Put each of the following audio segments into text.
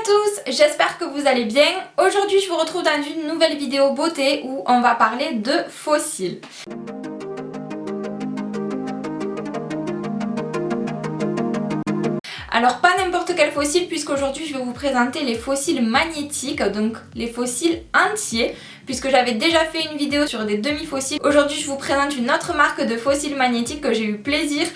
tous, j'espère que vous allez bien. Aujourd'hui je vous retrouve dans une nouvelle vidéo beauté où on va parler de fossiles. Alors pas n'importe quel fossile puisqu'aujourd'hui je vais vous présenter les fossiles magnétiques, donc les fossiles entiers, puisque j'avais déjà fait une vidéo sur des demi-fossiles. Aujourd'hui je vous présente une autre marque de fossiles magnétiques que j'ai eu plaisir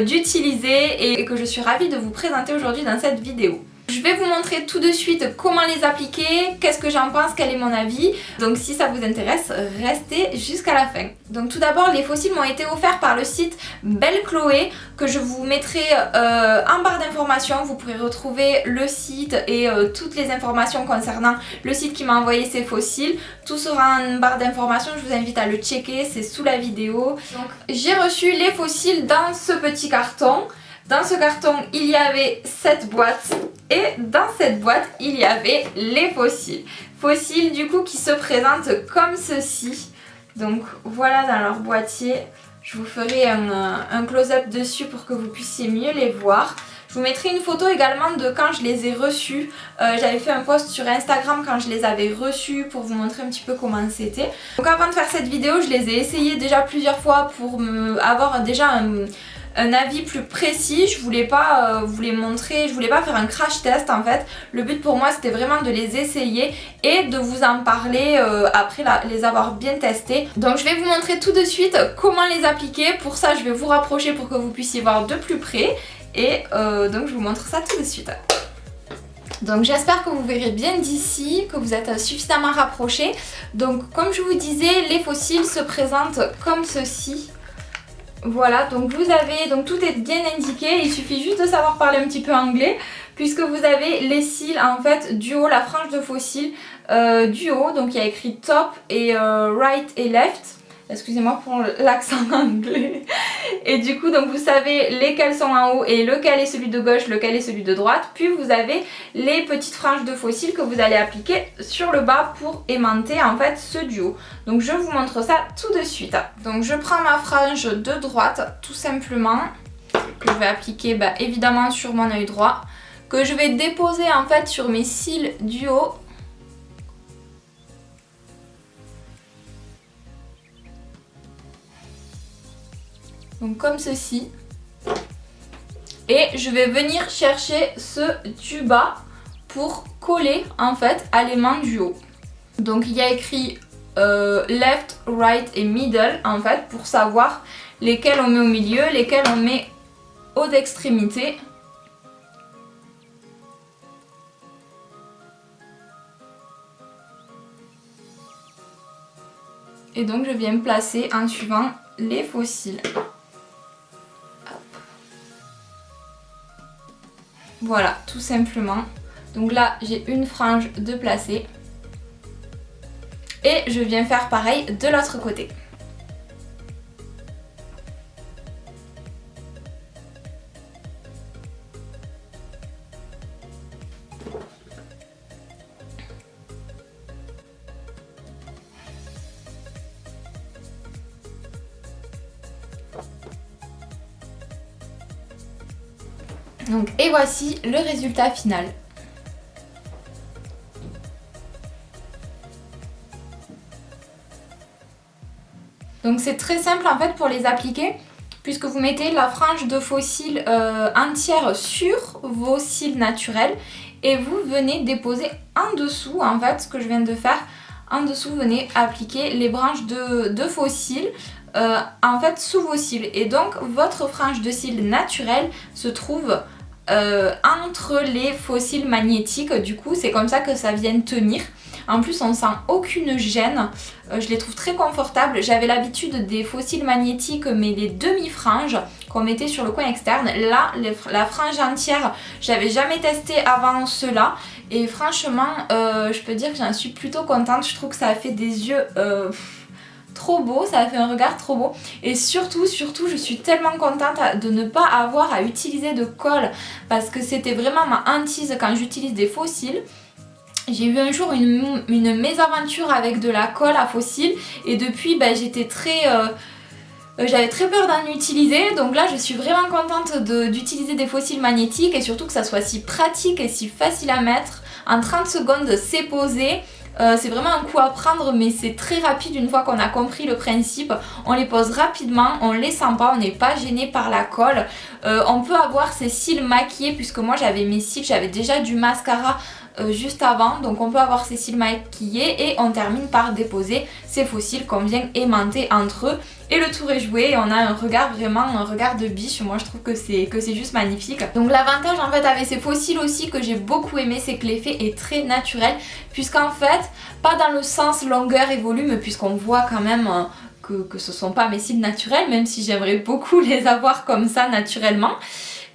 d'utiliser et que je suis ravie de vous présenter aujourd'hui dans cette vidéo. Je vais vous montrer tout de suite comment les appliquer, qu'est-ce que j'en pense, quel est mon avis. Donc si ça vous intéresse, restez jusqu'à la fin. Donc tout d'abord, les fossiles m'ont été offerts par le site Belle Chloé, que je vous mettrai en barre d'informations. Vous pourrez retrouver le site et toutes les informations concernant le site qui m'a envoyé ces fossiles. Tout sera en barre d'informations, je vous invite à le checker, c'est sous la vidéo. Donc j'ai reçu les fossiles dans ce petit carton. Dans ce carton, il y avait cette boîte et dans cette boîte, il y avait les fossiles. Fossiles du coup qui se présentent comme ceci. Donc voilà dans leur boîtier. Je vous ferai un close-up dessus pour que vous puissiez mieux les voir. Je vous mettrai une photo également de quand je les ai reçus. J'avais fait un post sur Instagram quand je les avais reçus pour vous montrer un petit peu comment c'était. Donc avant de faire cette vidéo, je les ai essayés déjà plusieurs fois pour avoir déjà un avis plus précis. Je voulais pas vous les montrer, je voulais pas faire un crash test en fait. Le but pour moi c'était vraiment de les essayer et de vous en parler après les avoir bien testés. Donc je vais vous montrer tout de suite comment les appliquer. Pour ça je vais vous rapprocher pour que vous puissiez voir de plus près et donc je vous montre ça tout de suite. Donc j'espère que vous verrez bien d'ici, que vous êtes suffisamment rapprochés. Donc comme je vous disais, les fossiles se présentent comme ceci. Voilà, donc vous avez, donc tout est bien indiqué, il suffit juste de savoir parler un petit peu anglais, puisque vous avez les cils en fait du haut, la frange de fossiles du haut, donc il y a écrit top et right et left, excusez-moi pour l'accent anglais, et du coup donc vous savez lesquels sont en haut et lequel est celui de gauche, lequel est celui de droite, puis vous avez les petites franges de fossiles que vous allez appliquer sur le bas pour aimanter en fait ceux du haut. Donc je vous montre ça tout de suite. Donc je prends ma frange de droite tout simplement, que je vais appliquer évidemment sur mon œil droit, que je vais déposer en fait sur mes cils du haut. Donc comme ceci. Et je vais venir chercher ceux du bas pour coller en fait à l'aimant du haut. Donc il y a écrit left, right et middle en fait pour savoir lesquels on met au milieu, lesquels on met aux extrémités. Et donc je viens placer en suivant les fossiles. Voilà, tout simplement. Donc là, j'ai une frange de placer. Et je viens faire pareil de l'autre côté. Donc, et voici le résultat final. Donc c'est très simple en fait pour les appliquer, puisque vous mettez la frange de fossiles entière sur vos cils naturels et vous venez déposer en dessous en fait ce que je viens de faire. En dessous vous venez appliquer les branches de fossiles en fait sous vos cils, et donc votre frange de cils naturelle se trouve entre les fossiles magnétiques. Du coup c'est comme ça que ça vient tenir. En plus on sent aucune gêne, je les trouve très confortables. J'avais l'habitude des fossiles magnétiques mais les demi-franges qu'on mettait sur le coin externe. Là la frange entière j'avais jamais testé avant cela et franchement je peux dire que j'en suis plutôt contente. Je trouve que ça a fait des yeux trop beau, ça a fait un regard trop beau, et surtout je suis tellement contente de ne pas avoir à utiliser de colle parce que c'était vraiment ma hantise quand j'utilise des fossiles. J'ai eu un jour une mésaventure avec de la colle à fossiles et depuis j'étais j'avais très peur d'en utiliser, donc là je suis vraiment contente d'utiliser des fossiles magnétiques et surtout que ça soit si pratique et si facile à mettre. En 30 secondes c'est posé. C'est vraiment un coup à prendre, mais c'est très rapide une fois qu'on a compris le principe. On les pose rapidement, on les sent pas, on n'est pas gêné par la colle. On peut avoir ses cils maquillés, puisque moi j'avais mes cils, j'avais déjà du mascara juste avant, donc on peut avoir ses cils maquillés et on termine par déposer ces faux cils qu'on vient aimanter entre eux. Et le tour est joué et on a un regard vraiment, un regard de biche. Moi je trouve que c'est juste magnifique. Donc l'avantage en fait avec ces faux cils aussi que j'ai beaucoup aimé, c'est que l'effet est très naturel, puisqu'en fait, pas dans le sens longueur et volume, puisqu'on voit quand même que ce sont pas mes cils naturels, même si j'aimerais beaucoup les avoir comme ça naturellement.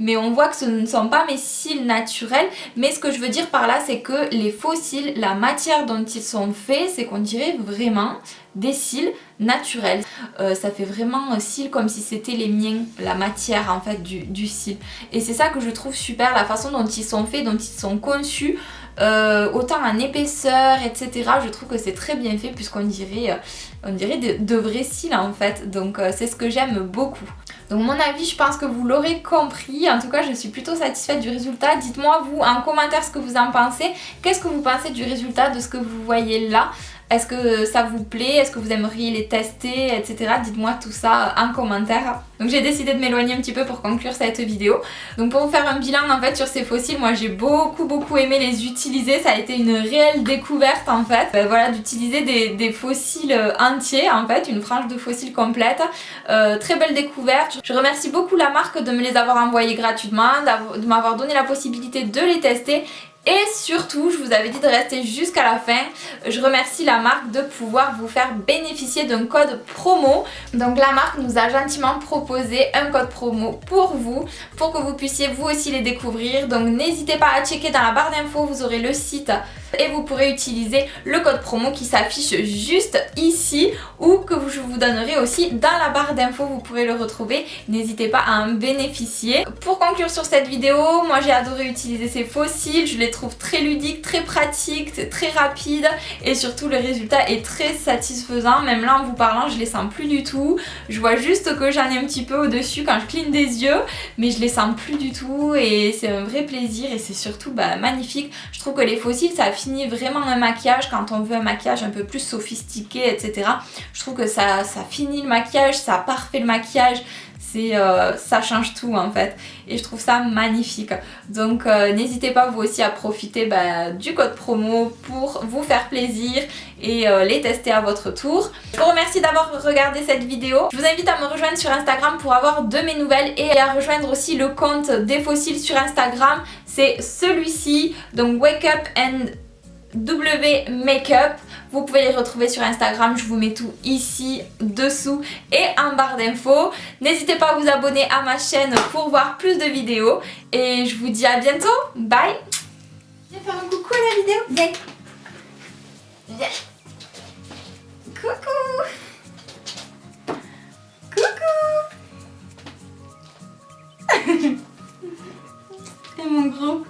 Mais on voit que ce ne sont pas mes cils naturels. Mais ce que je veux dire par là, c'est que les faux cils, la matière dont ils sont faits, c'est qu'on dirait vraiment des cils naturels. Ça fait vraiment cils comme si c'était les miens, la matière en fait du cil. Et c'est ça que je trouve super, la façon dont ils sont faits, dont ils sont conçus. Autant en épaisseur, etc. Je trouve que c'est très bien fait, puisqu'on dirait, de vrais cils en fait. Donc c'est ce que j'aime beaucoup. Donc mon avis, je pense que vous l'aurez compris. En tout cas, je suis plutôt satisfaite du résultat. Dites-moi vous en commentaire ce que vous en pensez. Qu'est-ce que vous pensez du résultat de ce que vous voyez là? Est-ce que ça vous plaît? Est-ce que vous aimeriez les tester, etc. Dites-moi tout ça en commentaire. Donc j'ai décidé de m'éloigner un petit peu pour conclure cette vidéo. Donc pour vous faire un bilan en fait sur ces faux cils, moi j'ai beaucoup aimé les utiliser. Ça a été une réelle découverte en fait. Voilà, d'utiliser des faux cils entiers en fait, une frange de faux cils complète. Très belle découverte. Je remercie beaucoup la marque de me les avoir envoyés gratuitement, de m'avoir donné la possibilité de les tester. Et surtout, je vous avais dit de rester jusqu'à la fin. Je remercie la marque de pouvoir vous faire bénéficier d'un code promo. Donc la marque nous a gentiment proposé un code promo pour vous, pour que vous puissiez vous aussi les découvrir. Donc n'hésitez pas à checker dans la barre d'infos, vous aurez le site et vous pourrez utiliser le code promo qui s'affiche juste ici, ou que je vous donnerai aussi dans la barre d'infos, vous pourrez le retrouver. N'hésitez pas à en bénéficier. Pour conclure sur cette vidéo, moi j'ai adoré utiliser ces faux cils, je les trouve très ludiques, très pratiques, c'est très rapide et surtout le résultat est très satisfaisant. Même là en vous parlant, je les sens plus du tout. Je vois juste que j'en ai un petit peu au dessus quand je cligne des yeux, mais je les sens plus du tout et c'est un vrai plaisir et c'est surtout magnifique. Je trouve que les faux cils, ça finit vraiment un maquillage quand on veut un maquillage un peu plus sophistiqué, etc. Je trouve que ça finit le maquillage, ça parfait le maquillage. Ça change tout en fait et je trouve ça magnifique. Donc n'hésitez pas vous aussi à profiter du code promo pour vous faire plaisir et les tester à votre tour. Je vous remercie d'avoir regardé cette vidéo. Je vous invite à me rejoindre sur Instagram pour avoir de mes nouvelles et à rejoindre aussi le compte des faux cils sur Instagram. C'est celui-ci, donc Wake Up and W Makeup. Vous pouvez les retrouver sur Instagram, je vous mets tout ici, dessous et en barre d'infos. N'hésitez pas à vous abonner à ma chaîne pour voir plus de vidéos. Et je vous dis à bientôt, bye. Viens faire un coucou à la vidéo, viens. Viens. Coucou. Coucou. Et mon gros.